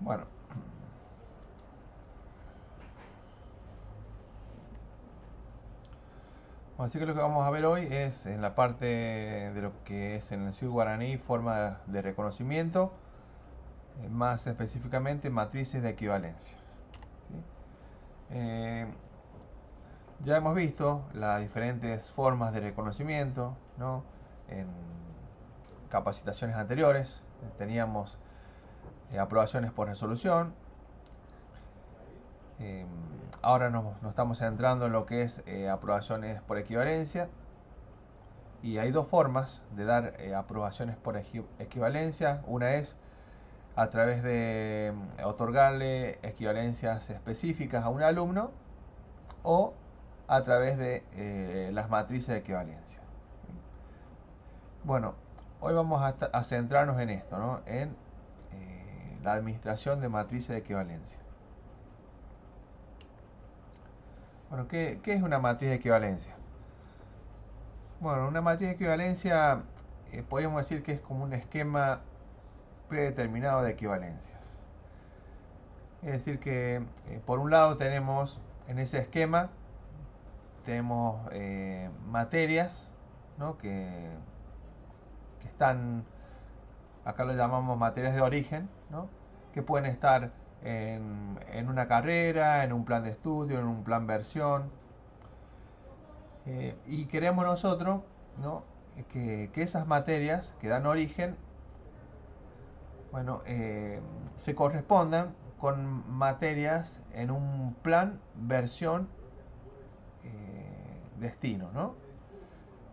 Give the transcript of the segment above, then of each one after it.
Bueno, así que lo que vamos a ver hoy es en la parte de lo que es en el Ciudad Guaraní forma de reconocimiento, más específicamente matrices de equivalencias. ¿Sí? Eh, ya hemos visto las diferentes formas de reconocimiento, ¿no? En capacitaciones anteriores teníamos aprobaciones por resolución. Eh, Ahora nos estamos centrando en lo que es aprobaciones por equivalencia. Y hay dos formas de dar aprobaciones por equivalencia. Una es a través de otorgarle equivalencias específicas a un alumno o a través de las matrices de equivalencia. Bueno, hoy vamos a centrarnos en esto, ¿no? En la administración de matrices de equivalencia. Bueno, ¿qué es una matriz de equivalencia? Bueno, una matriz de equivalencia podríamos decir que es como un esquema predeterminado de equivalencias. Es decir que por un lado tenemos en ese esquema tenemos materias, ¿no? que están, acá lo llamamos materias de origen, ¿no? Que pueden estar en una carrera, en un plan de estudio, en un plan versión. Y queremos nosotros, ¿no? que esas materias que dan origen, bueno, se correspondan con materias en un plan versión destino, ¿no?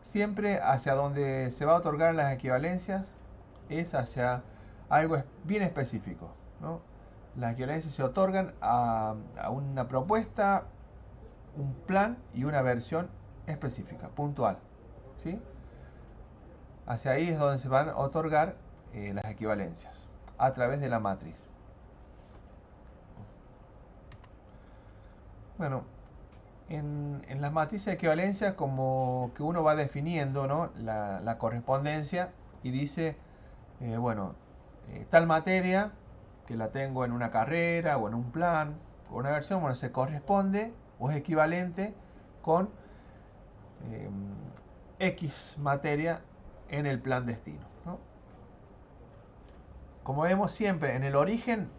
Siempre hacia donde se va a otorgar las equivalencias es hacia algo bien específico, ¿no? Las equivalencias se otorgan a una propuesta, un plan y una versión específica, puntual, ¿sí? Hacia ahí es donde se van a otorgar las equivalencias, a través de la matriz. Bueno, en las matrices de equivalencia como que uno va definiendo, ¿no? la correspondencia y dice, bueno, tal materia que la tengo en una carrera o en un plan o una versión, bueno, se corresponde o es equivalente con eh, X materia en el plan destino, ¿no? Como vemos siempre en el origen,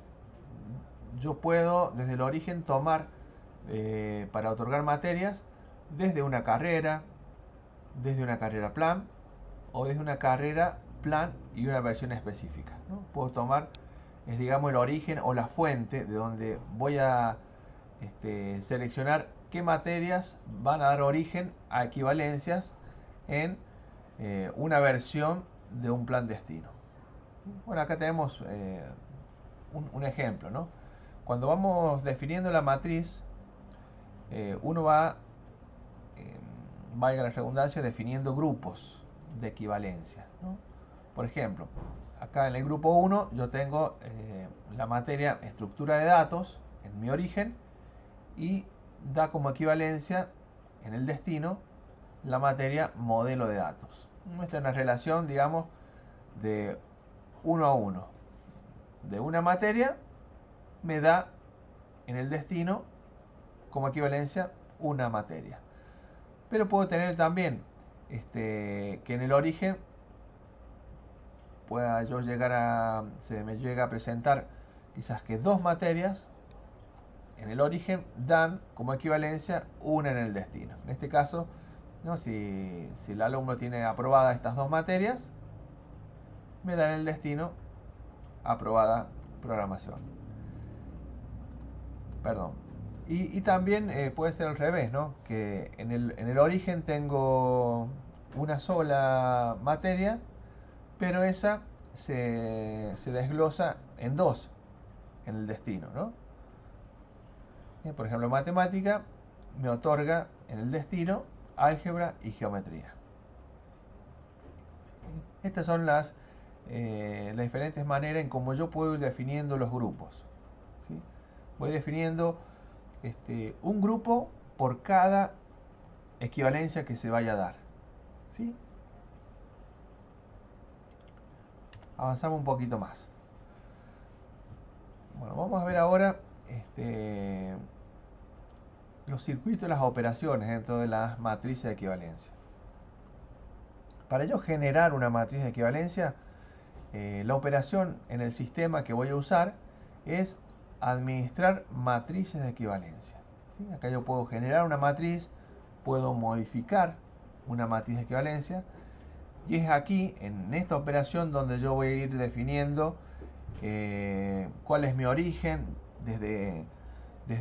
yo puedo desde el origen tomar para otorgar materias desde una carrera plan o desde una carrera plan y una versión específica, ¿no? Puedo tomar, es digamos el origen o la fuente de donde voy a seleccionar qué materias van a dar origen a equivalencias en una versión de un plan destino. Bueno, acá tenemos un ejemplo, ¿no? Cuando vamos definiendo la matriz, uno va, eh, valga la redundancia, definiendo grupos de equivalencia, ¿no? Por ejemplo, acá en el grupo 1 yo tengo la materia estructura de datos en mi origen y da como equivalencia en el destino la materia modelo de datos. Esta es una relación, digamos, de 1 a 1. De una materia me da en el destino como equivalencia una materia. Pero puedo tener también que en el origen pueda yo llegar se me llega a presentar quizás que dos materias en el origen dan como equivalencia una en el destino. En este caso, ¿no? si el alumno tiene aprobadas estas dos materias, me da en el destino aprobada programación. Perdón. Y también puede ser al revés, ¿no? Que en el origen tengo una sola materia, pero esa se desglosa en dos en el destino, ¿no? Por ejemplo, matemática me otorga en el destino álgebra y geometría. Estas son las diferentes maneras en cómo yo puedo ir definiendo los grupos, ¿sí? Voy definiendo un grupo por cada equivalencia que se vaya a dar, ¿sí? Avanzamos un poquito más. Bueno, vamos a ver ahora los circuitos y las operaciones dentro de las matrices de equivalencia. Para yo generar una matriz de equivalencia, la operación en el sistema que voy a usar es administrar matrices de equivalencia. ¿Sí? Acá yo puedo generar una matriz, puedo modificar una matriz de equivalencia, y es aquí, en esta operación, donde yo voy a ir definiendo cuál es mi origen, desde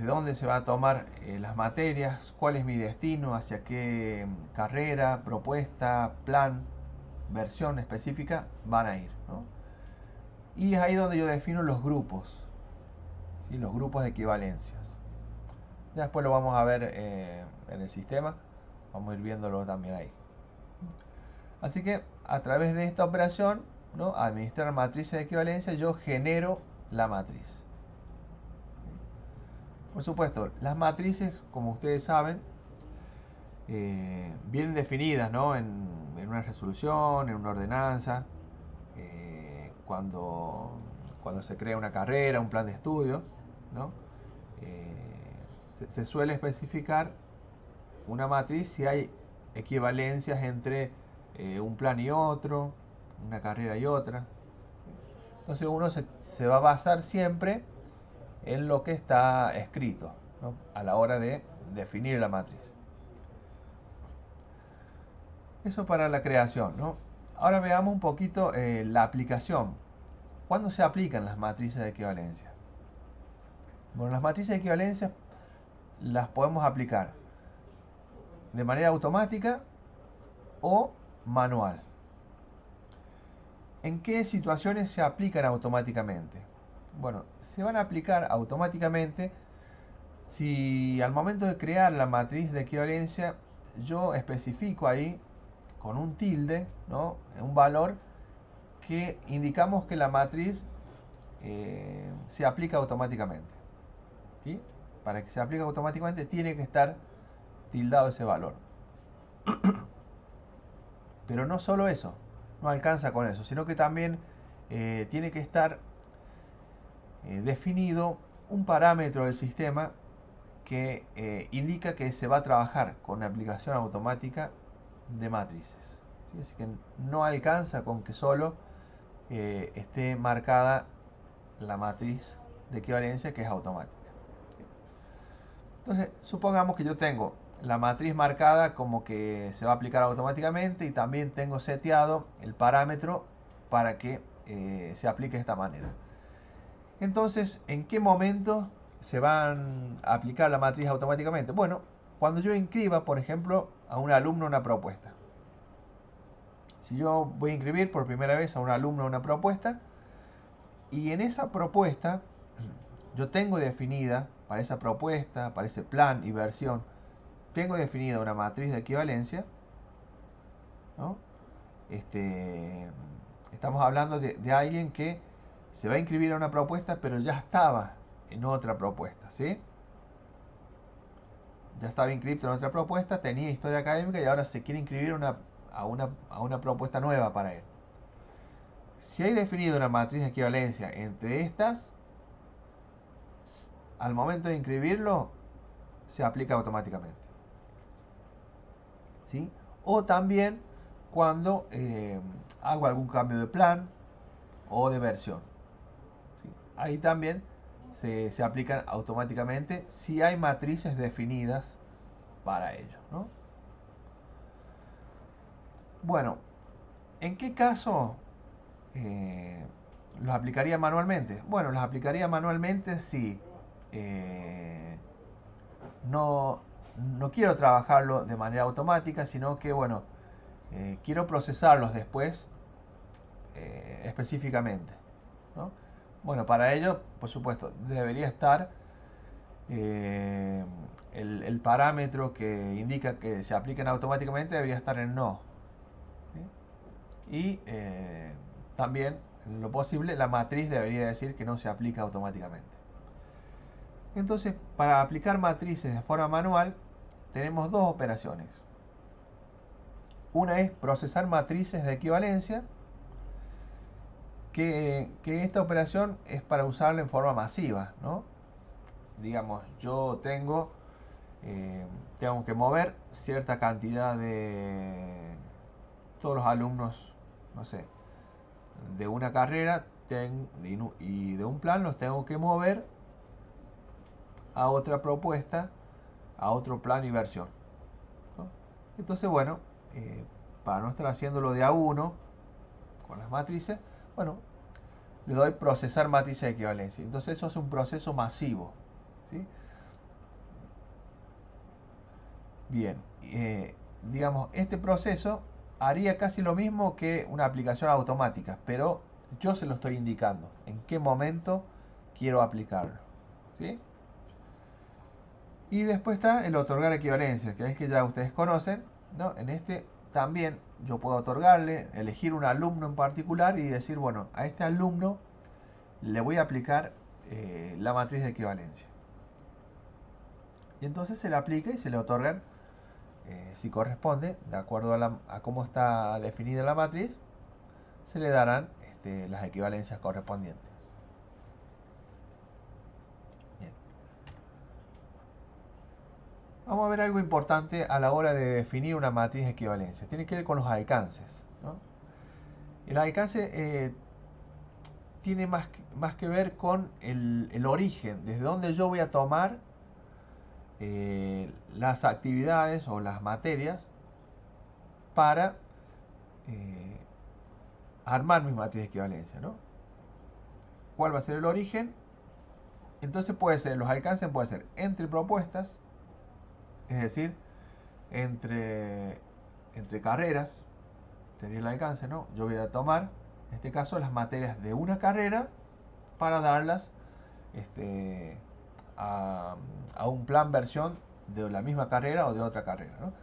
dónde se van a tomar las materias, cuál es mi destino, hacia qué carrera, propuesta, plan, versión específica van a ir, ¿no? Y es ahí donde yo defino los grupos, ¿sí? Los grupos de equivalencias. Ya después lo vamos a ver en el sistema, vamos a ir viéndolo también ahí. Así que a través de esta operación, ¿no?, administrar matrices de equivalencia, yo genero la matriz. Por supuesto, las matrices, como ustedes saben, vienen definidas, ¿no?, en una resolución, en una ordenanza, cuando se crea una carrera, un plan de estudio, ¿no? Se suele especificar una matriz si hay equivalencias entre un plan y otro, una carrera y otra. Entonces uno se va a basar siempre en lo que está escrito, ¿no?, a la hora de definir la matriz. Eso para la creación, ¿no? Ahora veamos un poquito la aplicación. ¿Cuándo se aplican las matrices de equivalencia? Bueno, las matrices de equivalencia las podemos aplicar de manera automática o manual. ¿En qué situaciones se aplican automáticamente? Bueno, se van a aplicar automáticamente si al momento de crear la matriz de equivalencia yo especifico ahí con un tilde, ¿no?, un valor que indicamos que la matriz se aplica automáticamente. ¿Sí? Para que se aplique automáticamente tiene que estar tildado ese valor. Pero no solo eso, no alcanza con eso, sino que también tiene que estar definido un parámetro del sistema que indica que se va a trabajar con una aplicación automática de matrices. ¿Sí? Así que no alcanza con que solo esté marcada la matriz de equivalencia, que es automática. Entonces, supongamos que yo tengo la matriz marcada como que se va a aplicar automáticamente y también tengo seteado el parámetro para que se aplique de esta manera. Entonces, ¿en qué momento se van a aplicar la matriz automáticamente? Bueno, cuando yo inscriba, por ejemplo, a un alumno una propuesta. Si yo voy a inscribir por primera vez a un alumno una propuesta, y en esa propuesta yo tengo definida, para esa propuesta, para ese plan y versión, tengo definida una matriz de equivalencia, ¿no? Estamos hablando de alguien que se va a inscribir a una propuesta, pero ya estaba en otra propuesta, ¿sí? Ya estaba inscrito en otra propuesta, tenía historia académica y ahora se quiere inscribir a una propuesta nueva para él. Si hay definido una matriz de equivalencia entre estas, al momento de inscribirlo, se aplica automáticamente. ¿Sí? O también cuando hago algún cambio de plan o de versión. ¿Sí? Ahí también se aplican automáticamente si hay matrices definidas para ello, ¿no? Bueno, ¿en qué caso los aplicaría manualmente? Bueno, los aplicaría manualmente si no quiero trabajarlo de manera automática, sino que, bueno, quiero procesarlos después específicamente, ¿no? Bueno, para ello, por supuesto, debería estar el parámetro que indica que se apliquen automáticamente, debería estar en no. ¿Sí? Y también, en lo posible, la matriz debería decir que no se aplica automáticamente. Entonces, para aplicar matrices de forma manual, tenemos dos operaciones. Una es procesar matrices de equivalencia, que esta operación es para usarla en forma masiva, ¿no? Digamos, yo tengo que mover cierta cantidad de todos los alumnos, no sé, de una carrera y de un plan los tengo que mover a otra propuesta, a otro plan y versión, ¿no? Entonces, bueno, para no estar haciéndolo de a uno con las matrices, bueno, le doy procesar matrices de equivalencia. Entonces eso es un proceso masivo, ¿sí? Bien, digamos, este proceso haría casi lo mismo que una aplicación automática, pero yo se lo estoy indicando en qué momento quiero aplicarlo, ¿sí? Y después está el otorgar equivalencia, que es el que ya ustedes conocen, ¿no? En este también yo puedo otorgarle, elegir un alumno en particular y decir, bueno, a este alumno le voy a aplicar la matriz de equivalencia. Y entonces se le aplica y se le otorgan, si corresponde, de acuerdo a cómo está definida la matriz, se le darán las equivalencias correspondientes. Bien. Vamos a ver algo importante a la hora de definir una matriz de equivalencia. Tiene que ver con los alcances, ¿no? El alcance tiene más que ver con el origen, desde donde yo voy a tomar las actividades o las materias para armar mi matriz de equivalencia, ¿no? ¿Cuál va a ser el origen? Entonces puede ser, los alcances pueden ser entre propuestas, es decir, entre carreras, sería el alcance, ¿no? Yo voy a tomar, en este caso, las materias de una carrera para darlas a, a un plan versión de la misma carrera o de otra carrera, ¿no?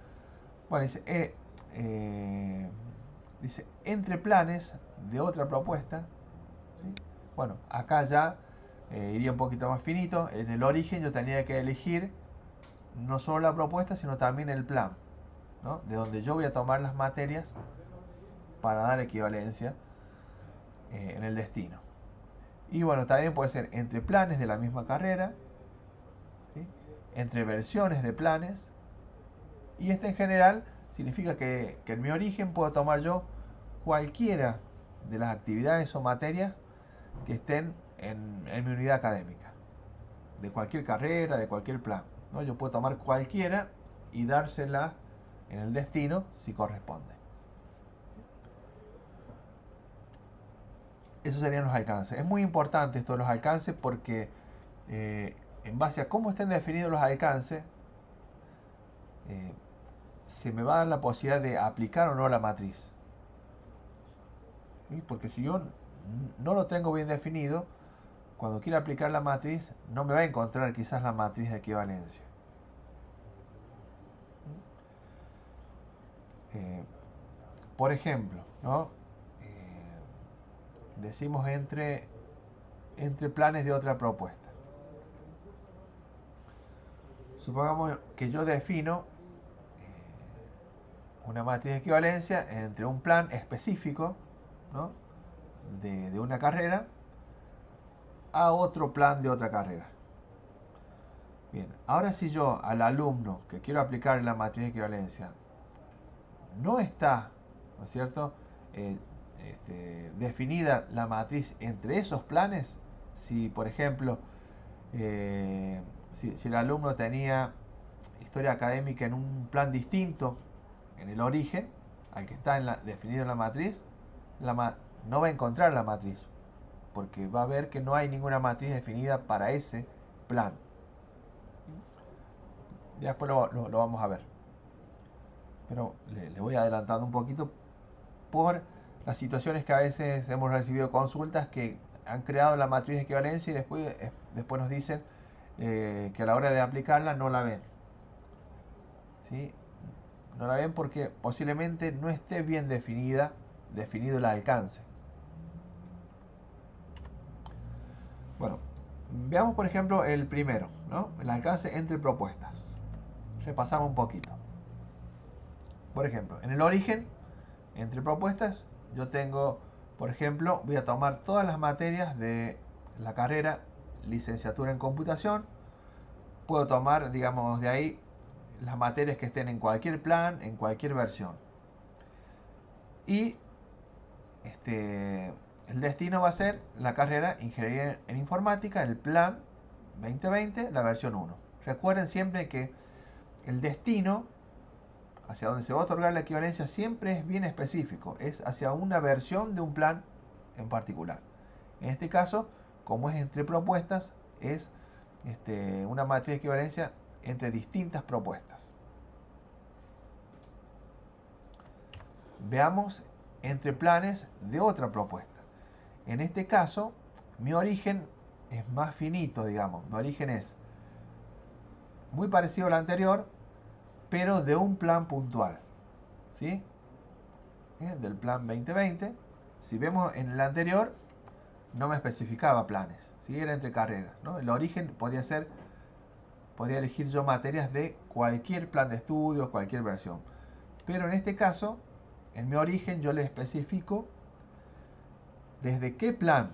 Bueno, dice entre planes de otra propuesta, ¿sí? Bueno, acá ya iría un poquito más finito. En el origen yo tenía que elegir no solo la propuesta, sino también el plan, ¿no? De donde yo voy a tomar las materias para dar equivalencia en el destino. Y bueno, también puede ser entre planes de la misma carrera, ¿sí? Entre versiones de planes. Y este en general significa que en mi origen puedo tomar yo cualquiera de las actividades o materias que estén en mi unidad académica, de cualquier carrera, de cualquier plan, ¿no? Yo puedo tomar cualquiera y dársela en el destino si corresponde. Esos serían los alcances. Es muy importante esto de los alcances porque en base a cómo estén definidos los alcances, eh, se me va a dar la posibilidad de aplicar o no la matriz. ¿Sí? Porque si yo no lo tengo bien definido, cuando quiera aplicar la matriz, no me va a encontrar quizás la matriz de equivalencia. Por ejemplo, ¿no? Decimos entre planes de otra propuesta. Supongamos que yo defino una matriz de equivalencia entre un plan específico, ¿no? de una carrera a otro plan de otra carrera. Bien, ahora si yo al alumno que quiero aplicar la matriz de equivalencia no está, ¿no es cierto?, definida la matriz entre esos planes, si por ejemplo, si el alumno tenía historia académica en un plan distinto en el origen al que está definido en la matriz, no va a encontrar la matriz, porque va a ver que no hay ninguna matriz definida para ese plan. Ya después lo vamos a ver. Pero le voy adelantando un poquito por las situaciones que a veces hemos recibido consultas que han creado la matriz de equivalencia y después nos dicen que a la hora de aplicarla no la ven. ¿Sí? No la ven porque posiblemente no esté bien definido el alcance. Bueno, veamos por ejemplo el primero, ¿no? El alcance entre propuestas. Repasamos un poquito. Por ejemplo, en el origen, entre propuestas, yo tengo Por ejemplo, voy a tomar todas las materias de la carrera licenciatura en computación. Puedo tomar, digamos, de ahí las materias que estén en cualquier plan, en cualquier versión. Y el destino va a ser la carrera Ingeniería en Informática, el plan 2020, la versión 1. Recuerden siempre que el destino hacia donde se va a otorgar la equivalencia siempre es bien específico, es hacia una versión de un plan en particular. En este caso, como es entre propuestas, es una materia de equivalencia entre distintas propuestas. Veamos entre planes de otra propuesta. En este caso, mi origen es más finito, digamos. Mi origen es muy parecido al anterior, pero de un plan puntual. ¿Sí? Del plan 2020. Si vemos en el anterior, no me especificaba planes. ¿Sí? Era entre carreras, ¿no? El origen podría elegir yo materias de cualquier plan de estudios, cualquier versión. Pero en este caso, en mi origen yo le especifico desde qué plan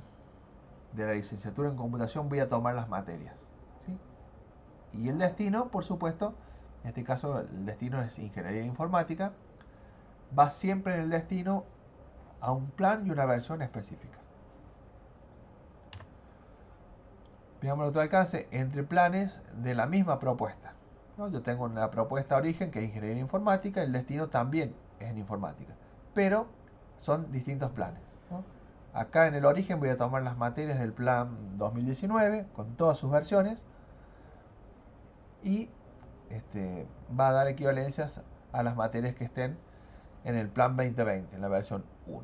de la licenciatura en computación voy a tomar las materias. ¿Sí? Y el destino, por supuesto, en este caso el destino es ingeniería informática, va siempre en el destino a un plan y una versión específica. Veamos el otro alcance entre planes de la misma propuesta, ¿no? Yo tengo una propuesta origen que es ingeniería informática, el destino también es en informática, pero son distintos planes, ¿no? Acá en el origen voy a tomar las materias del plan 2019 con todas sus versiones y va a dar equivalencias a las materias que estén en el plan 2020, en la versión 1.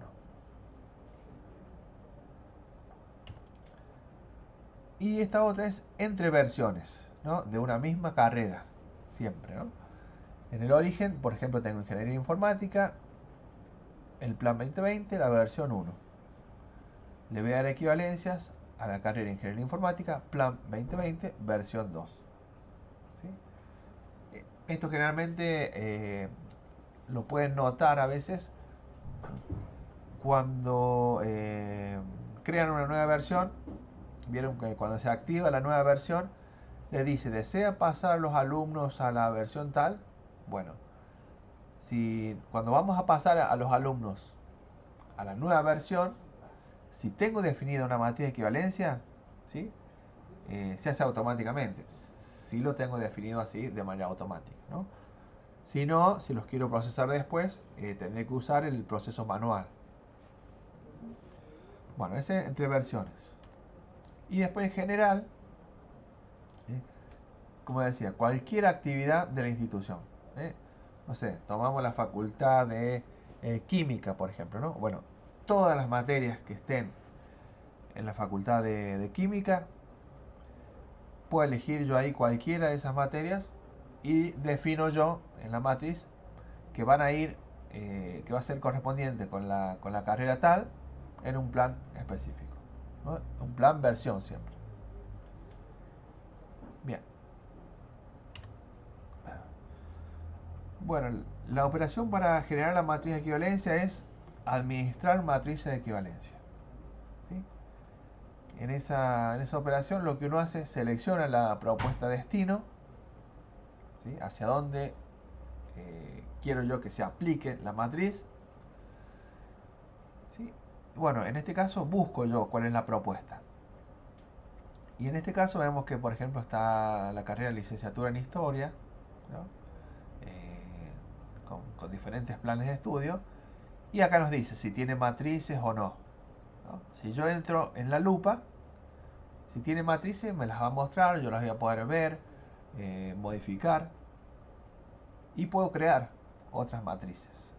Y esta otra es entre versiones, ¿no? De una misma carrera, siempre, ¿no? En el origen, por ejemplo, tengo ingeniería informática, el plan 2020, la versión 1. Le voy a dar equivalencias a la carrera ingeniería informática, plan 2020, versión 2. ¿Sí? Esto generalmente lo pueden notar a veces cuando crean una nueva versión. Vieron que cuando se activa la nueva versión le dice, ¿desea pasar los alumnos a la versión tal? Bueno, si cuando vamos a pasar a los alumnos a la nueva versión, si tengo definida una materia de equivalencia, ¿sí? Se hace automáticamente. Si lo tengo definido así de manera automática, ¿no? Si no, si los quiero procesar después, tendré que usar el proceso manual. Bueno, ese entre versiones. Y después en general, como decía, cualquier actividad de la institución. No sé, tomamos la facultad de química, por ejemplo, ¿no? Bueno, todas las materias que estén en la facultad de química, puedo elegir yo ahí cualquiera de esas materias y defino yo en la matriz que van a ir, que va a ser correspondiente con la carrera tal en un plan específico, ¿no? Un plan versión siempre. Bien. Bueno, la operación para generar la matriz de equivalencia es administrar matrices de equivalencia. ¿Sí? En esa operación lo que uno hace es selecciona la propuesta destino, ¿sí? Hacia dónde quiero yo que se aplique la matriz. ¿Sí? Bueno, en este caso busco yo cuál es la propuesta. Y en este caso vemos que, por ejemplo, está la carrera de licenciatura en historia, ¿no? Con diferentes planes de estudio. Y acá nos dice si tiene matrices o no, ¿no? Si yo entro en la lupa, si tiene matrices me las va a mostrar, yo las voy a poder ver, modificar y puedo crear otras matrices.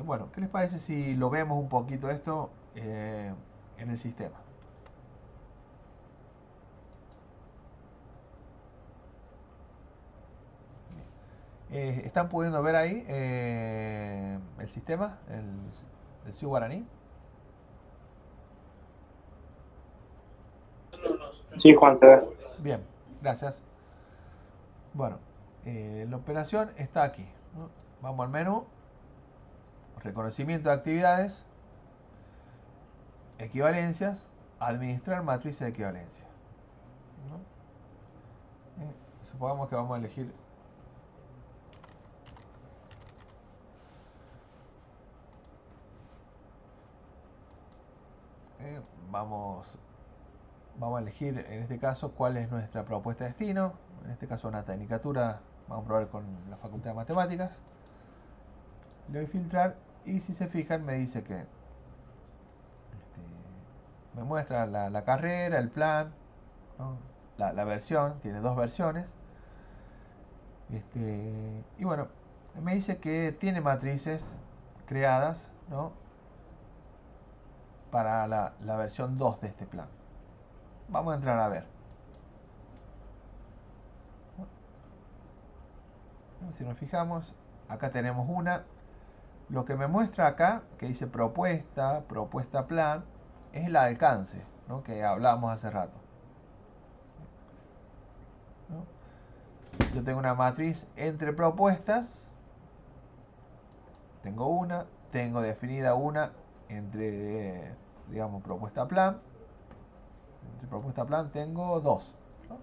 Bueno, ¿qué les parece si lo vemos un poquito esto en el sistema? ¿Están pudiendo ver ahí el sistema, el Sioux Guaraní? Sí, Juan, se ve. Bien, gracias. Bueno, la operación está aquí, ¿no? Vamos al menú, reconocimiento de actividades, equivalencias, administrar matrices de equivalencia, ¿no? Supongamos que vamos a elegir vamos a elegir en este caso cuál es nuestra propuesta de destino. En este caso una tecnicatura, vamos a probar con la Facultad de Matemáticas. Le doy filtrar y si se fijan me dice que me muestra la carrera, el plan, ¿no? La versión, tiene dos versiones. Y bueno, me dice que tiene matrices creadas, ¿no?, para la versión 2 de este plan. Vamos a entrar a ver. Si nos fijamos, acá tenemos una. Lo que me muestra acá, que dice propuesta, propuesta plan, es el alcance, ¿no?, que hablábamos hace rato, ¿no? Yo tengo una matriz entre propuestas, tengo una, tengo definida una entre, digamos, propuesta plan. Entre propuesta plan tengo dos, ¿no?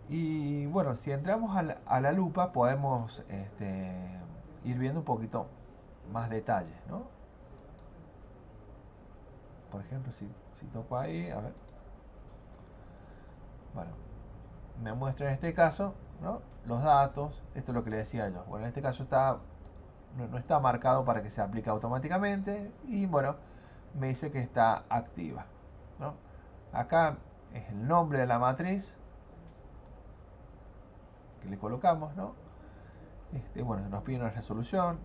Y bueno, si entramos a la lupa podemos ir viendo un poquito más detalles, ¿no? Por ejemplo, si toco ahí, a ver. Bueno, me muestra en este caso, ¿no?, los datos. Esto es lo que le decía yo. Bueno, en este caso no está marcado para que se aplique automáticamente. Y bueno, me dice que está activa, ¿no? Acá es el nombre de la matriz que le colocamos, ¿no? Bueno, nos pide una resolución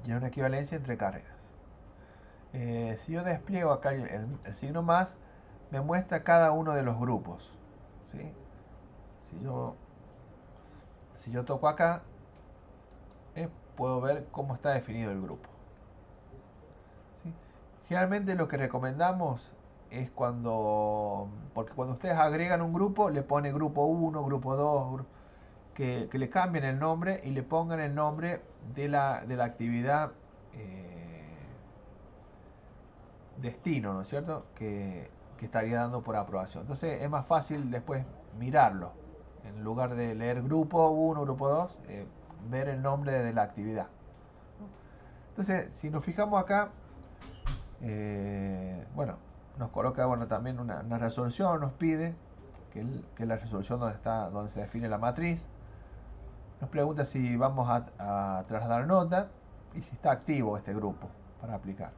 y una equivalencia entre carreras. Si yo despliego acá el signo más, me muestra cada uno de los grupos, ¿sí? Si yo toco acá, puedo ver cómo está definido el grupo, ¿sí? Generalmente lo que recomendamos es porque cuando ustedes agregan un grupo, le pone grupo 1, grupo 2, que le cambien el nombre y le pongan el nombre de la actividad destino, ¿no es cierto?, que estaría dando por aprobación. Entonces es más fácil después mirarlo. En lugar de leer grupo 1, grupo 2, ver el nombre de la actividad. Entonces, si nos fijamos acá, bueno, nos coloca, bueno, también una resolución, nos pide que es la resolución donde se define la matriz. Nos pregunta si vamos a trasladar nota y si está activo este grupo para aplicar.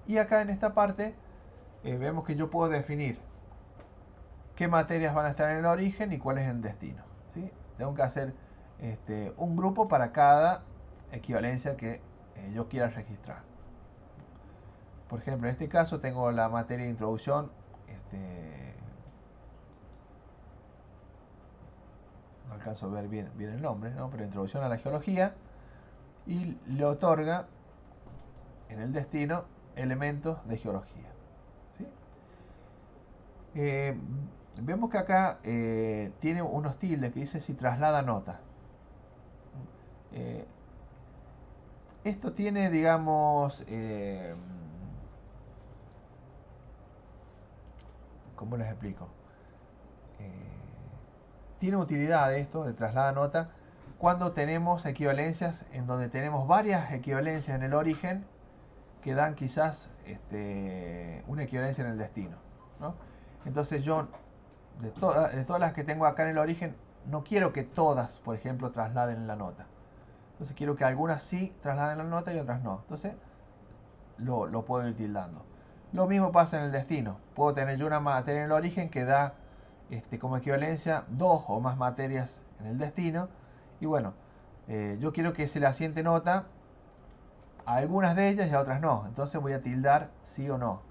Y acá en esta parte vemos que yo puedo definir qué materias van a estar en el origen y cuál es el destino, ¿sí? Tengo que hacer un grupo para cada equivalencia que yo quiera registrar. Por ejemplo, en este caso tengo la materia de introducción, no alcanzo a ver bien el nombre, ¿no?, pero introducción a la geología, y le otorga en el destino elementos de geología, ¿sí? Vemos que acá tiene unos tildes que dice si traslada nota. Esto tiene, digamos, ¿cómo les explico? Tiene utilidad esto de traslada nota cuando tenemos equivalencias en donde tenemos varias equivalencias en el origen que dan quizás una equivalencia en el destino, ¿no? Entonces yo, de todas las que tengo acá en el origen, no quiero que todas, por ejemplo, trasladen la nota. Entonces quiero que algunas sí trasladen la nota y otras no. Entonces lo puedo ir tildando. Lo mismo pasa en el destino. Puedo tener yo una materia en el origen que da como equivalencia dos o más materias en el destino. Y bueno, yo quiero que se le asiente nota a algunas de ellas y a otras no. Entonces voy a tildar sí o no.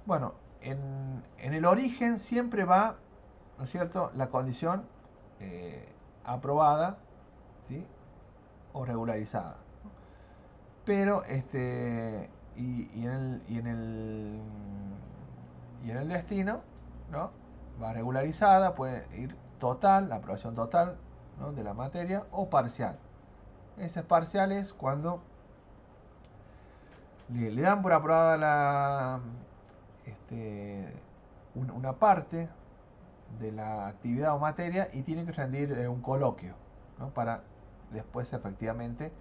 Bueno, en el origen siempre va, ¿no es cierto?, la condición aprobada, ¿sí?, o regularizada. Pero y en el destino, ¿no?, va regularizada, puede ir total, la aprobación total, ¿no?, de la materia, o parcial. Ese parcial es cuando le dan por aprobada una parte de la actividad o materia y tiene que rendir un coloquio, ¿no?, para después efectivamente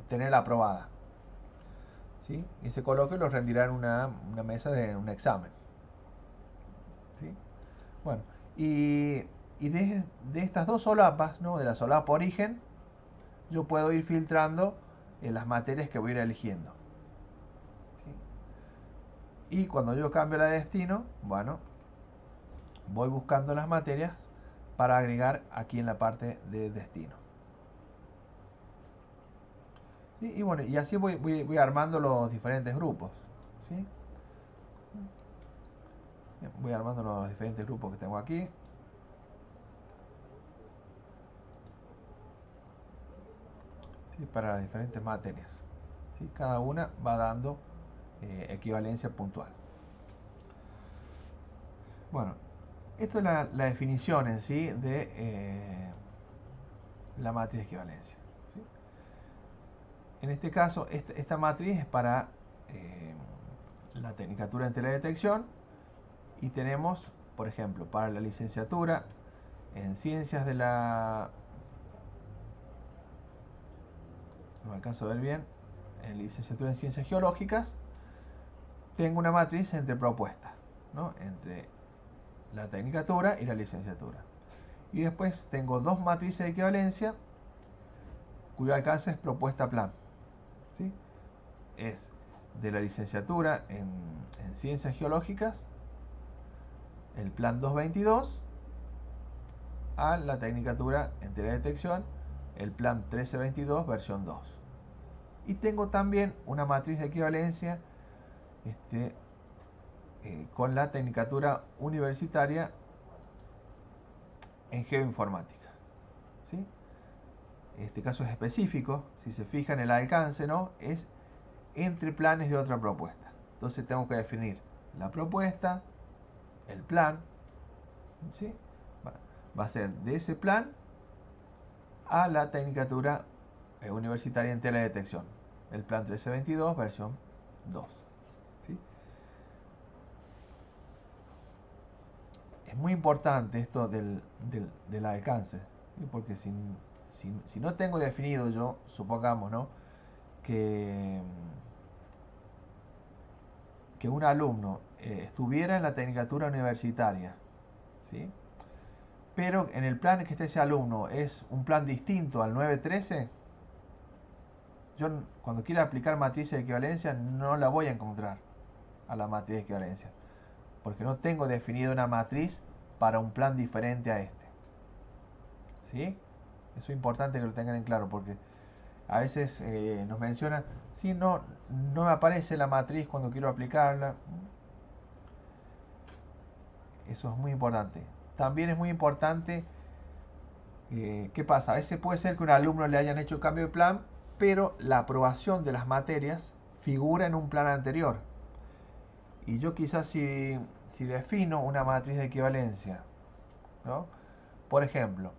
tenerla aprobada. ¿Sí? Ese coloquio lo rendirá en una mesa de un examen. ¿Sí? Bueno, y de estas dos solapas, ¿no?, de la solapa origen, yo puedo ir filtrando las materias que voy a ir eligiendo. ¿Sí? Y cuando yo cambio la de destino, bueno, voy buscando las materias para agregar aquí en la parte de destino. ¿Sí? Y bueno, y así voy armando los diferentes grupos. ¿Sí? Voy armando los diferentes grupos que tengo aquí. ¿Sí? Para las diferentes materias. ¿Sí? Cada una va dando equivalencia puntual. Bueno, esto es la definición en sí de la matriz de equivalencia. ¿Sí? En este caso, esta matriz es para la tecnicatura en teledetección y tenemos, por ejemplo, para la licenciatura en ciencias de la... no me alcanzo a ver bien, en licenciatura en ciencias geológicas, tengo una matriz entre propuestas, ¿no?, entre la tecnicatura y la licenciatura. Y después tengo dos matrices de equivalencia cuyo alcance es propuesta plan. ¿Sí? Es de la licenciatura en ciencias geológicas, el plan 222, a la tecnicatura en teledetección, el plan 1322 versión 2. Y tengo también una matriz de equivalencia con la tecnicatura universitaria en geoinformática. ¿Sí? Este caso es específico, si se fijan el alcance, ¿no?, es entre planes de otra propuesta. Entonces tengo que definir la propuesta, el plan, ¿sí? Va a ser de ese plan a la tecnicatura universitaria en teledetección, el plan 1322 versión 2. ¿Sí? Es muy importante esto del alcance, ¿sí? Porque si no tengo definido yo, supongamos, ¿no?, que un alumno estuviera en la tecnicatura universitaria, ¿sí?, pero en el plan que esté ese alumno es un plan distinto al 913, yo cuando quiera aplicar matriz de equivalencia no la voy a encontrar a la matriz de equivalencia, porque no tengo definido una matriz para un plan diferente a este. ¿Sí? Eso es importante que lo tengan en claro, porque a veces nos mencionan, sí, no me aparece la matriz cuando quiero aplicarla. Eso es muy importante. También es muy importante, ¿qué pasa? A veces puede ser que un alumno le hayan hecho cambio de plan, pero la aprobación de las materias figura en un plan anterior. Y yo quizás si defino una matriz de equivalencia, ¿no?, por ejemplo,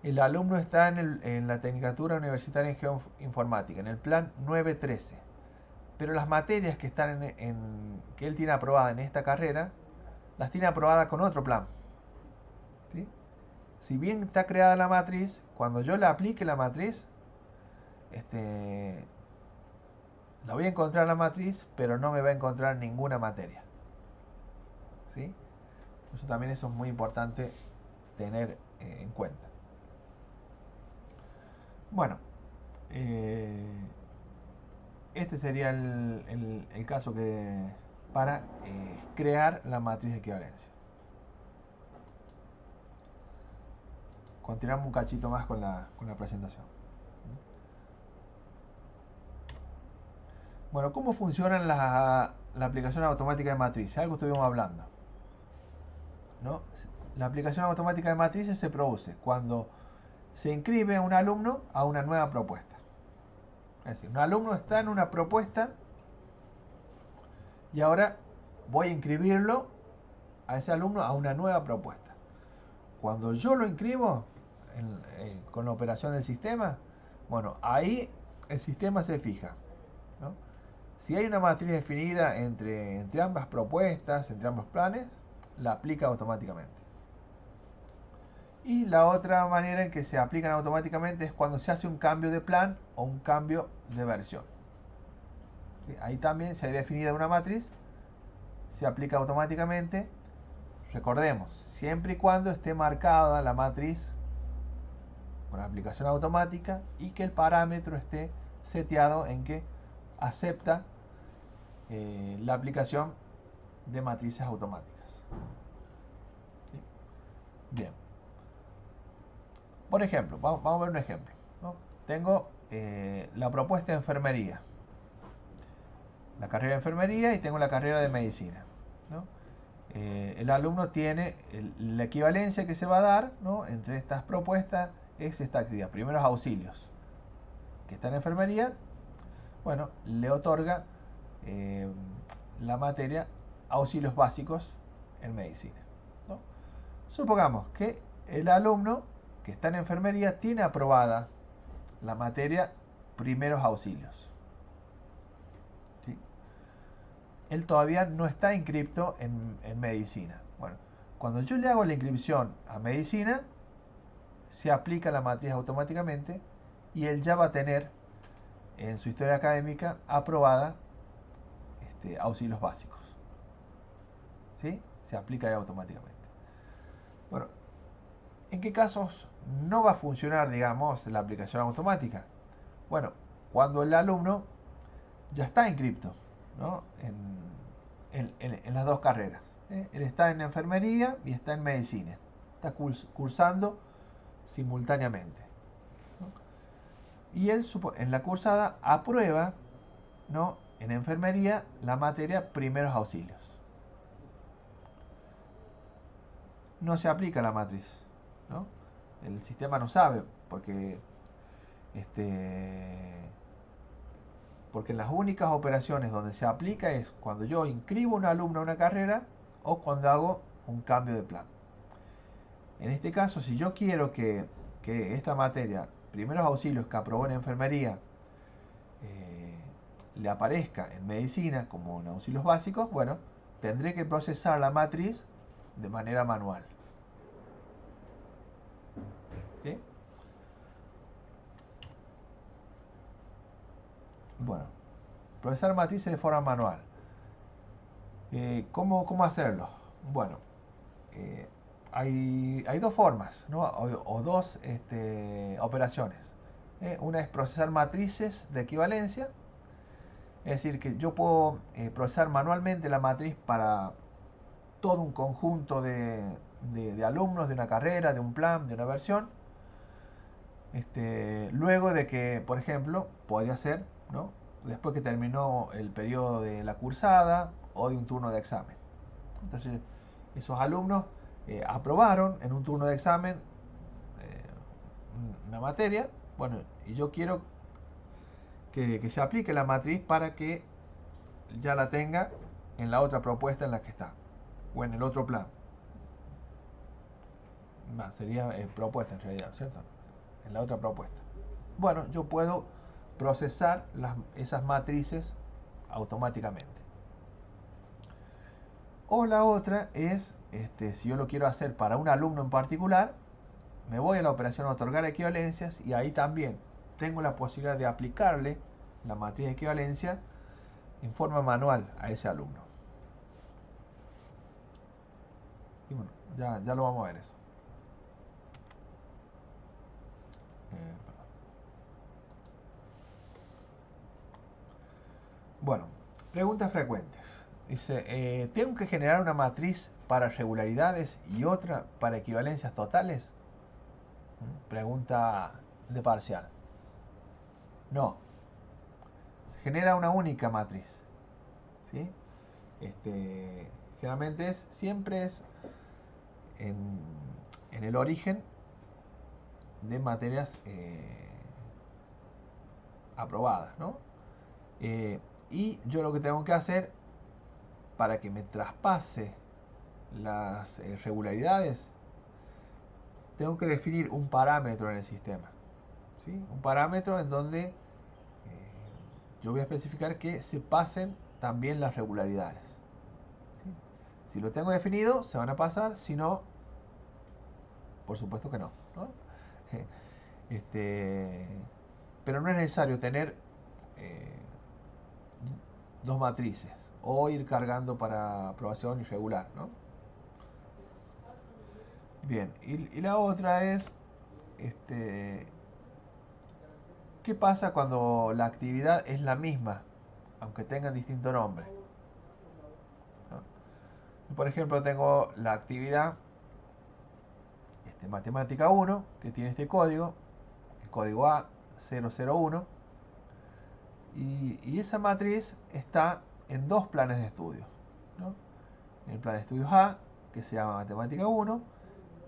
el alumno está en la tecnicatura universitaria en geoinformática, en el plan 913, pero las materias que están que él tiene aprobada en esta carrera, las tiene aprobadas con otro plan. ¿Sí? Si bien está creada la matriz, cuando yo le aplique la matriz, la voy a encontrar la matriz, pero no me va a encontrar ninguna materia. ¿Sí? Eso es muy importante tener en cuenta. Bueno, este sería el caso para crear la matriz de equivalencia. Continuamos un cachito más con la presentación. Bueno, ¿cómo funciona la aplicación automática de matrices? Algo estuvimos hablando, ¿no? La aplicación automática de matrices se produce cuando se inscribe a un alumno a una nueva propuesta. Es decir, un alumno está en una propuesta y ahora voy a inscribirlo a ese alumno a una nueva propuesta. Cuando yo lo inscribo con la operación del sistema, bueno, ahí el sistema se fija, ¿no? Si hay una matriz definida entre ambas propuestas, entre ambos planes, la aplica automáticamente. Y la otra manera en que se aplican automáticamente es cuando se hace un cambio de plan o un cambio de versión. ¿Sí? Ahí también, si hay definida una matriz, se aplica automáticamente. Recordemos, siempre y cuando esté marcada la matriz con aplicación automática y que el parámetro esté seteado en que acepta la aplicación de matrices automáticas. ¿Sí? Bien. Por ejemplo, vamos a ver un ejemplo, ¿no? Tengo la propuesta de enfermería, la carrera de enfermería y tengo la carrera de medicina, ¿no? El alumno tiene la equivalencia que se va a dar, ¿no?, entre estas propuestas es esta actividad, primeros auxilios, que está en enfermería, bueno, le otorga la materia auxilios básicos en medicina, ¿no? Supongamos que el alumno que está en enfermería tiene aprobada la materia primeros auxilios, ¿sí? Él todavía no está inscripto en medicina. Bueno, cuando yo le hago la inscripción a medicina, se aplica la matriz automáticamente y él ya va a tener en su historia académica aprobada auxilios básicos, ¿sí? Se aplica ya automáticamente. Bueno, ¿en qué casos no va a funcionar, digamos, la aplicación automática? Bueno, cuando el alumno ya está inscripto, ¿no?, en las dos carreras. Él está en enfermería y está en medicina. Está cursando simultáneamente, ¿no? Y él en la cursada aprueba, ¿no?, en enfermería la materia primeros auxilios. No se aplica la matriz, ¿no? El sistema no sabe porque porque las únicas operaciones donde se aplica es cuando yo inscribo un alumno a una carrera o cuando hago un cambio de plan. En este caso, si yo quiero que esta materia, primeros auxilios que aprobó en enfermería, le aparezca en medicina como en auxilios básicos, bueno, tendré que procesar la matriz de manera manual. ¿Sí? Bueno, procesar matrices de forma manual. ¿Cómo hacerlo? Bueno, hay dos formas, ¿no?, o dos operaciones. Una es procesar matrices de equivalencia, es decir, que yo puedo procesar manualmente la matriz para todo un conjunto de alumnos de una carrera, de un plan, de una versión. Luego de que, por ejemplo, podría ser, ¿no?, después que terminó el periodo de la cursada o de un turno de examen. Entonces, esos alumnos aprobaron en un turno de examen una materia, bueno, y yo quiero que se aplique la matriz para que ya la tenga en la otra propuesta en la que está, o en el otro plan. Sería propuesta en realidad, ¿cierto? En la otra propuesta. Bueno, yo puedo procesar esas matrices automáticamente. O la otra es, si yo lo quiero hacer para un alumno en particular, me voy a la operación otorgar equivalencias y ahí también tengo la posibilidad de aplicarle la matriz de equivalencia en forma manual a ese alumno. Y bueno, ya lo vamos a ver eso. Bueno, preguntas frecuentes. Dice, ¿tengo que generar una matriz para regularidades y otra para equivalencias totales? Pregunta de parcial. No. Se genera una única matriz, ¿sí? Generalmente siempre es en el origen de materias aprobadas, ¿no? Y yo lo que tengo que hacer para que me traspase las regularidades, tengo que definir un parámetro en el sistema. ¿Sí? Un parámetro en donde yo voy a especificar que se pasen también las regularidades. ¿Sí? Si lo tengo definido, se van a pasar, si no, por supuesto que no, ¿no? Pero no es necesario tener dos matrices o ir cargando para aprobación irregular, ¿no? Bien, y la otra es, ¿qué pasa cuando la actividad es la misma, aunque tengan distinto nombre? ¿No? Por ejemplo, tengo la actividad matemática 1, que tiene este código, el código A001, y esa matriz está en dos planes de estudio, ¿no? En el plan de estudios A, que se llama matemática 1,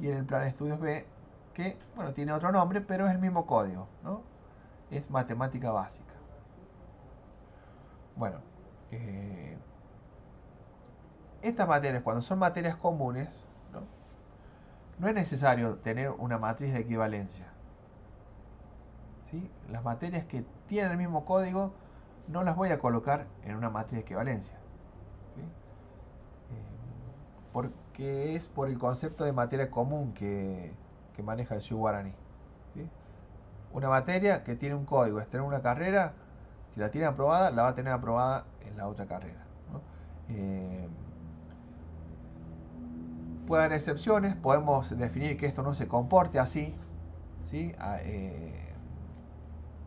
y en el plan de estudios B, que bueno, tiene otro nombre, pero es el mismo código, ¿no? Es matemática básica. Bueno, estas materias, cuando son materias comunes, ¿no? No es necesario tener una matriz de equivalencia. ¿Sí? Las materias que tienen el mismo código no las voy a colocar en una matriz de equivalencia. ¿Sí? Porque es por el concepto de materia común que maneja el Shu Guarani. ¿Sí? Una materia que tiene un código, está en una carrera, si la tiene aprobada, la va a tener aprobada en la otra carrera, ¿no? Puede haber excepciones, podemos definir que esto no se comporte así, ¿sí?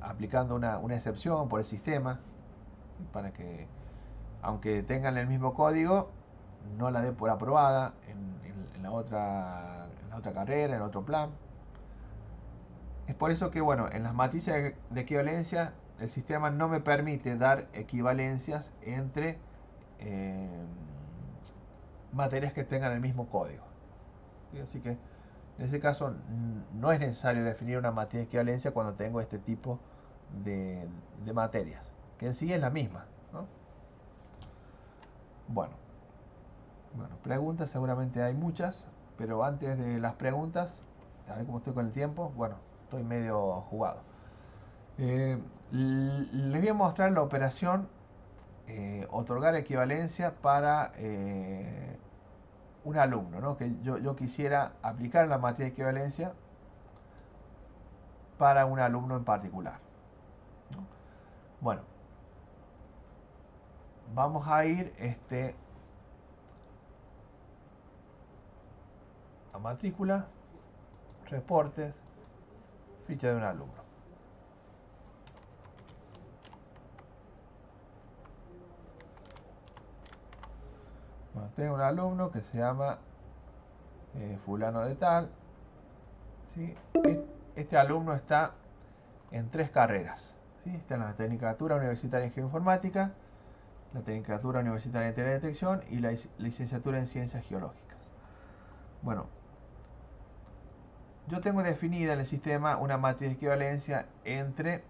Aplicando una excepción por el sistema, para que, aunque tengan el mismo código, no la dé por aprobada en la otra carrera, en otro plan. Es por eso que, bueno, en las matrices de equivalencia, el sistema no me permite dar equivalencias entre materias que tengan el mismo código. ¿Sí? Así que, en ese caso, no es necesario definir una matriz de equivalencia cuando tengo este tipo de materias, que en sí es la misma, ¿no? Bueno, preguntas seguramente hay muchas, pero antes de las preguntas, a ver cómo estoy con el tiempo. Bueno, estoy medio jugado. Les voy a mostrar la operación otorgar equivalencia para un alumno, ¿no? Que yo quisiera aplicar la matriz de equivalencia para un alumno en particular, ¿no? Bueno, vamos a ir a matrícula, reportes, ficha de un alumno. Bueno, tengo un alumno que se llama fulano de tal, ¿sí? Este alumno está en tres carreras, ¿sí? Está en la Tecnicatura Universitaria en Geoinformática, la Tecnicatura Universitaria en Teledetección y la licenciatura en Ciencias Geológicas. Bueno, yo tengo definida en el sistema una matriz de equivalencia entre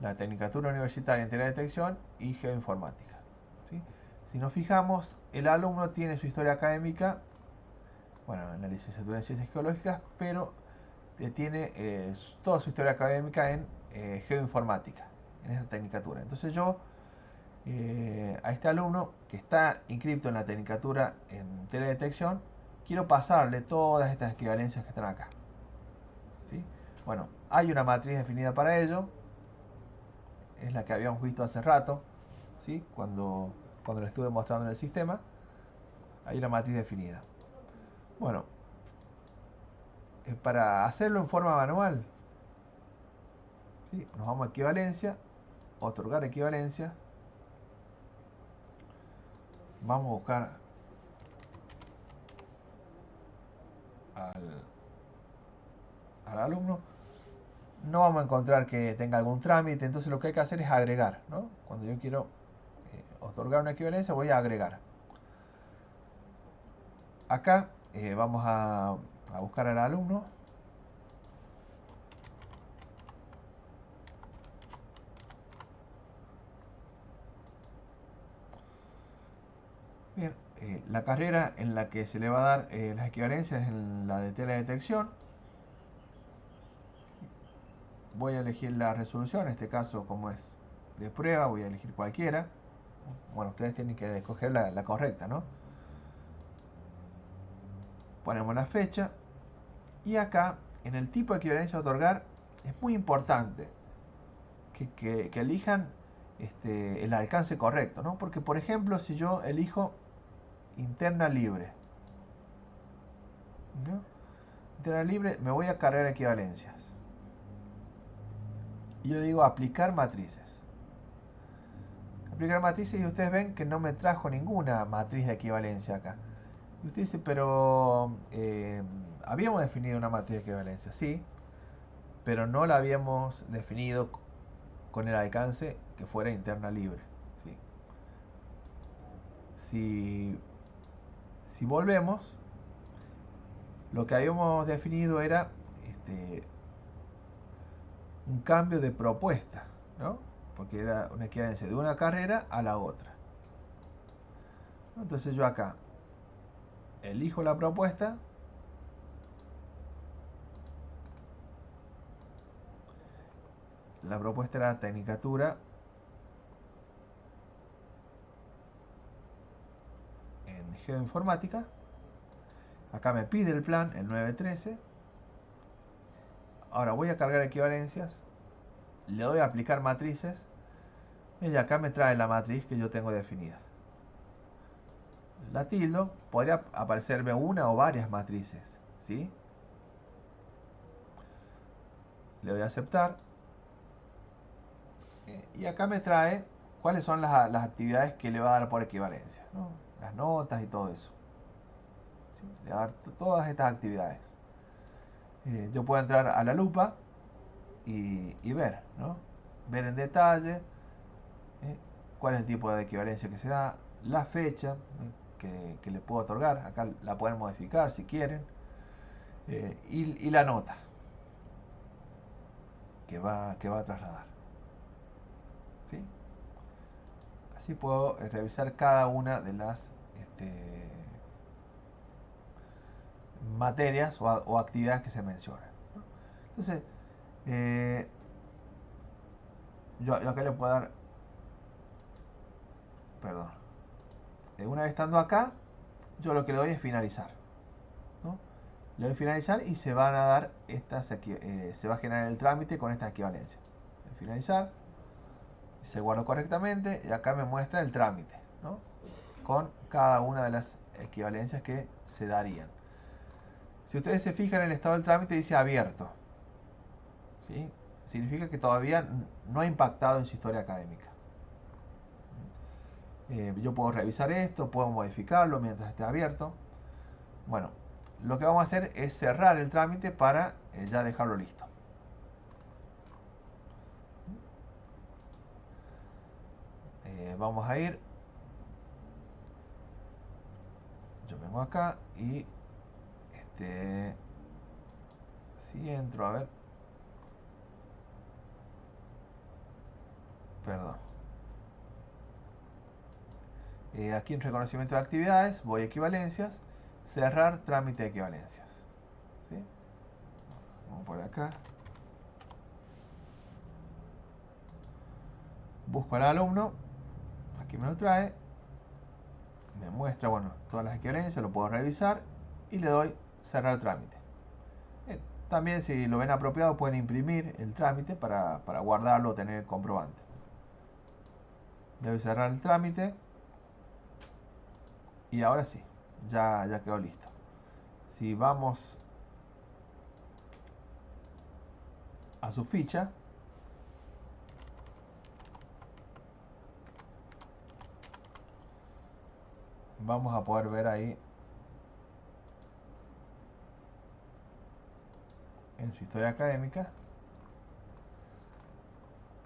la Tecnicatura Universitaria en Teledetección y Geoinformática, ¿sí? Si nos fijamos, el alumno tiene su historia académica, bueno, en la licenciatura en Ciencias Geológicas, pero tiene toda su historia académica en Geoinformática, en esa tecnicatura. Entonces yo a este alumno que está inscrito en la Tecnicatura en Teledetección, quiero pasarle todas estas equivalencias que están acá, ¿sí? Bueno, hay una matriz definida para ello, es la que habíamos visto hace rato, ¿sí? Cuando lo estuve mostrando en el sistema, hay una matriz definida. Bueno, para hacerlo en forma manual, ¿sí? Nos vamos a equivalencia, otorgar equivalencia, vamos a buscar al alumno. No vamos a encontrar que tenga algún trámite, entonces lo que hay que hacer es agregar, ¿no? Cuando yo quiero otorgar una equivalencia, voy a agregar. Acá vamos a buscar al alumno. Bien, la carrera en la que se le va a dar las equivalencias es en la de teledetección. Voy a elegir la resolución, en este caso como es de prueba, voy a elegir cualquiera. Bueno, ustedes tienen que escoger la correcta, ¿no? Ponemos la fecha y acá en el tipo de equivalencia a otorgar es muy importante que elijan el alcance correcto, ¿no? Porque por ejemplo si yo elijo interna libre, ¿no? Interna libre, me voy a cargar equivalencias y yo le digo aplicar matrices. Aplicar matrices y ustedes ven que no me trajo ninguna matriz de equivalencia acá. Y usted dice, pero habíamos definido una matriz de equivalencia, sí, pero no la habíamos definido con el alcance que fuera interna libre. ¿Sí? Si volvemos, lo que habíamos definido era un cambio de propuesta, ¿no? Porque era una equivalencia de una carrera a la otra. Entonces yo acá elijo la propuesta, la propuesta era Tecnicatura en Geoinformática. Acá me pide el plan, el 913. Ahora voy a cargar equivalencias, le doy a aplicar matrices y acá me trae la matriz que yo tengo definida. La tildo, podría aparecerme una o varias matrices, ¿sí? Le doy a aceptar y acá me trae cuáles son las actividades que le va a dar por equivalencia, ¿no? Las notas y todo eso. ¿Sí? Le va a dar todas estas actividades. Yo puedo entrar a la lupa y ver, ¿no? Ver en detalle cuál es el tipo de equivalencia que se da, la fecha que le puedo otorgar, acá la pueden modificar si quieren, y la nota que va a trasladar. ¿Sí? Así puedo revisar cada una de las materias o actividades que se mencionan. Entonces, yo acá le puedo dar, perdón, una vez estando acá, yo lo que le doy es finalizar, ¿no? Le doy finalizar y se van a dar se va a generar el trámite con estas equivalencias. Finalizar, se guardó correctamente y acá me muestra el trámite, ¿no? Con cada una de las equivalencias que se darían. Si ustedes se fijan en el estado del trámite dice abierto, ¿sí? Significa que todavía no ha impactado en su historia académica. Yo puedo revisar esto, puedo modificarlo mientras esté abierto. Bueno, lo que vamos a hacer es cerrar el trámite para ya dejarlo listo. Vamos a ir, yo vengo acá y si entro, a ver, perdón, aquí en reconocimiento de actividades voy a equivalencias, cerrar trámite de equivalencias, ¿sí? Vamos por acá, busco al alumno, aquí me lo trae, me muestra, bueno, todas las equivalencias, lo puedo revisar y le doy cerrar trámite. También si lo ven apropiado pueden imprimir el trámite para guardarlo o tener el comprobante. Le doy cerrar el trámite y ahora sí, ya quedó listo. Si vamos a su ficha, vamos a poder ver ahí en su historia académica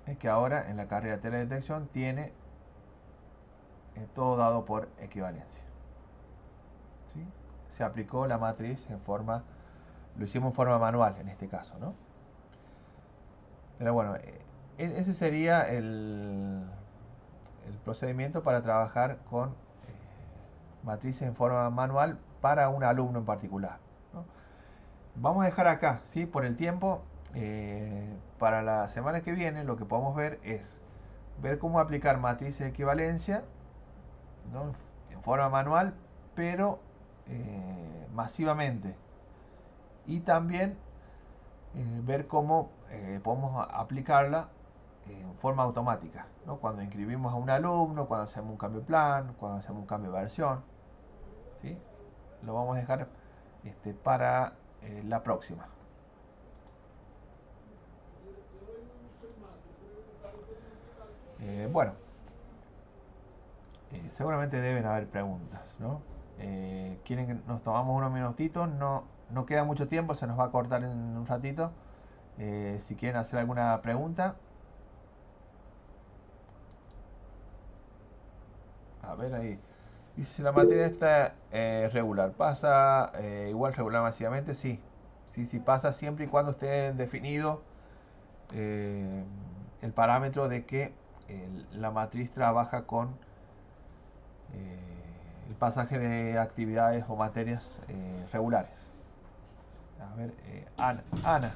es que ahora en la carrera de teledetección tiene todo dado por equivalencia, ¿sí? Se aplicó la matriz en forma, lo hicimos en forma manual en este caso, ¿no? Pero bueno, ese sería el procedimiento para trabajar con matrices en forma manual para un alumno en particular, ¿no? Vamos a dejar acá, ¿sí? Por el tiempo, para la semana que viene lo que podemos ver es ver cómo aplicar matrices de equivalencia, ¿no? En forma manual, pero masivamente. Y también ver cómo podemos aplicarla en forma automática, ¿no? Cuando inscribimos a un alumno, cuando hacemos un cambio de plan, cuando hacemos un cambio de versión, ¿sí? Lo vamos a dejar para la próxima. Bueno, seguramente deben haber preguntas, ¿no? ¿Quieren que nos tomamos unos minutitos? No, no queda mucho tiempo, se nos va a cortar en un ratito. Si quieren hacer alguna pregunta. A ver ahí. Dice, si la materia está regular, ¿pasa igual regular masivamente? Sí. Sí, sí pasa siempre y cuando esté definido eh, el parámetro de que la matriz trabaja con el pasaje de actividades o materias regulares. A ver, Ana.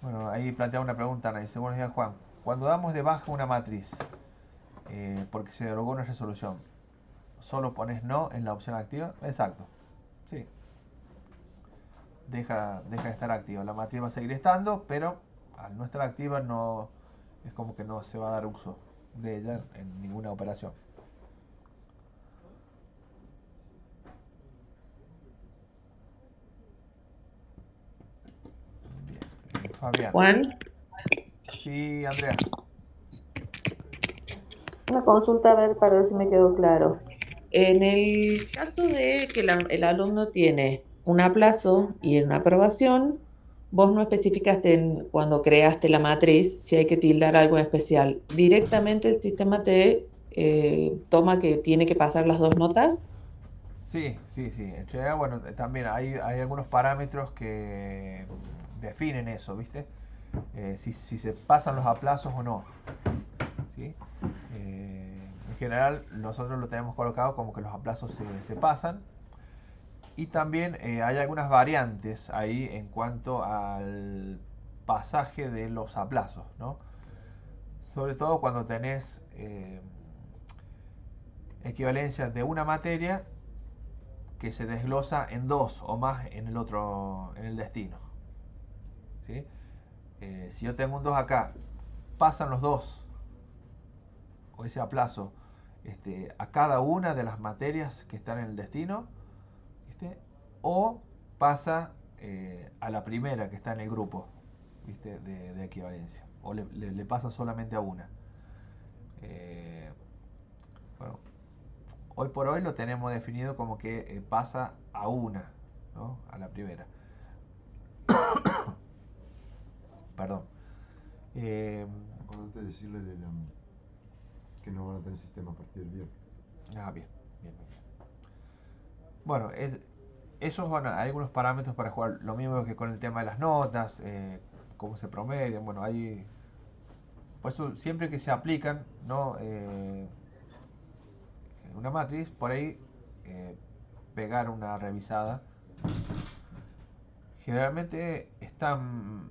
Bueno, ahí plantea una pregunta, Ana. Dice, buenos días, Juan. Cuando damos de baja una matriz, porque se derogó una resolución, ¿solo pones no en la opción activa? Exacto. Sí. Deja de estar activa. La matriz va a seguir estando, pero al no estar activa no es como que no se va a dar uso de ella en ninguna operación. Bien. Fabián. Juan, Sí, Andrea. una consulta a ver para ver si me quedó claro. En el caso de que el alumno tiene un aplazo y una aprobación, vos no especificaste cuando creaste la matriz si hay que tildar algo en especial. ¿Directamente el sistema te toma que tiene que pasar las dos notas? Sí, sí, sí. En realidad, bueno, también hay algunos parámetros que definen eso, ¿viste? Si se pasan los aplazos o no. ¿Sí? En general, nosotros lo tenemos colocado como que los aplazos se pasan. Y también hay algunas variantes ahí en cuanto al pasaje de los aplazos, ¿no? Sobre todo cuando tenés equivalencia de una materia que se desglosa en dos o más en el otro, en el destino. ¿Sí? Si yo tengo un 2 acá, pasan los dos o ese aplazo a cada una de las materias que están en el destino, ¿viste? O pasa a la primera que está en el grupo, ¿viste? De equivalencia, o le pasa solamente a una. Bueno, hoy por hoy lo tenemos definido como que pasa a una, ¿no? A la primera. Perdón. Acordate de decirle que no van a tener sistema a partir del viernes. Bien, bien, bien. Bueno, esos bueno, hay algunos parámetros para jugar. Lo mismo que con el tema de las notas, cómo se promedian. Bueno, hay. Por eso, siempre que se aplican, ¿no? En una matriz, por ahí pegar una revisada. Generalmente están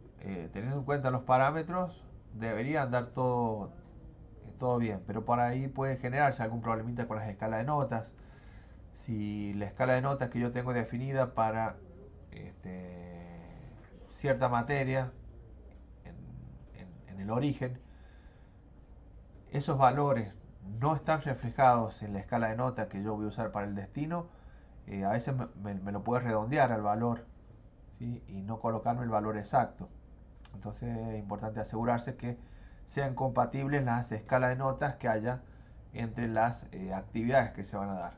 teniendo en cuenta los parámetros, debería andar todo bien, pero por ahí puede generarse algún problemita con las escalas de notas. Si la escala de notas que yo tengo definida para cierta materia en el origen, esos valores no están reflejados en la escala de notas que yo voy a usar para el destino, a veces me lo puede redondear al valor, ¿sí? Y no colocarme el valor exacto. Entonces es importante asegurarse que sean compatibles las escalas de notas que haya entre las actividades que se van a dar.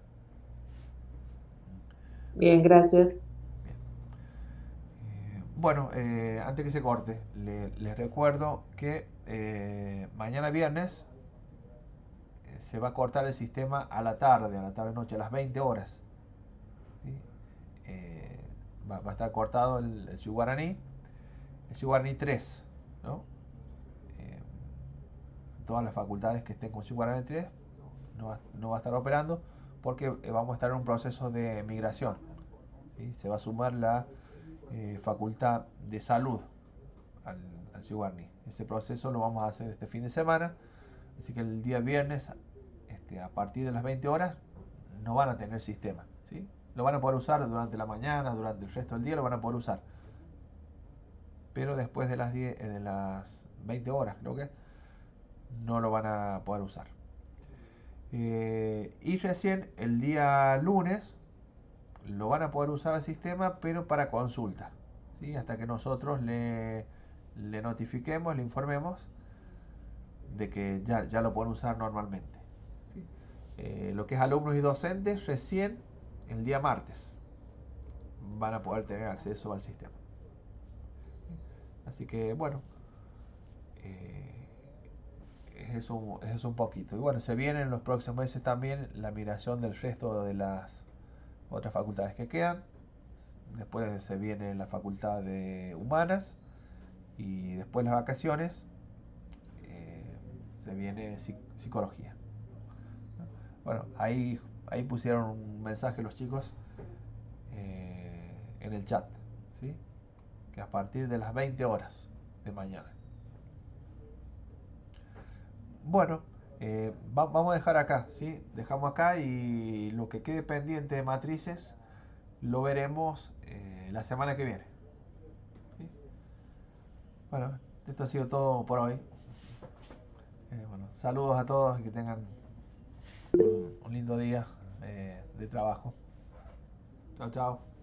Bien, gracias. Bien. Bueno, antes que se corte, les recuerdo que mañana viernes se va a cortar el sistema a la tarde noche, a las 20 horas. ¿Sí? Va a estar cortado el Guaraní, el Guaraní 3, ¿no? Todas las facultades que estén con Guaraní 3 no va a estar operando porque vamos a estar en un proceso de migración, ¿sí? Se va a sumar la Facultad de Salud al Ciugarni. Ese proceso lo vamos a hacer este fin de semana, así que el día viernes, a partir de las 20 horas, no van a tener sistema, ¿sí? Lo van a poder usar durante la mañana, durante el resto del día lo van a poder usar, pero después de las 10, de las 20 horas, creo que no lo van a poder usar. Y recién el día lunes lo van a poder usar el sistema, pero para consulta, ¿sí? Hasta que nosotros le notifiquemos, le informemos de que ya lo pueden usar normalmente, ¿sí? Lo que es alumnos y docentes, recién el día martes van a poder tener acceso al sistema. Así que bueno, es eso un poquito. Y bueno, se viene en los próximos meses también la migración del resto de las otras facultades que quedan. Después se viene la facultad de humanas y después las vacaciones se viene psicología. Bueno, ahí pusieron un mensaje los chicos en el chat, ¿sí? Que a partir de las 20 horas de mañana. Bueno, vamos a dejar acá, ¿sí? Dejamos acá y lo que quede pendiente de matrices lo veremos la semana que viene, ¿sí? Bueno, esto ha sido todo por hoy. Bueno, saludos a todos y que tengan un lindo día de trabajo. Chao, chao.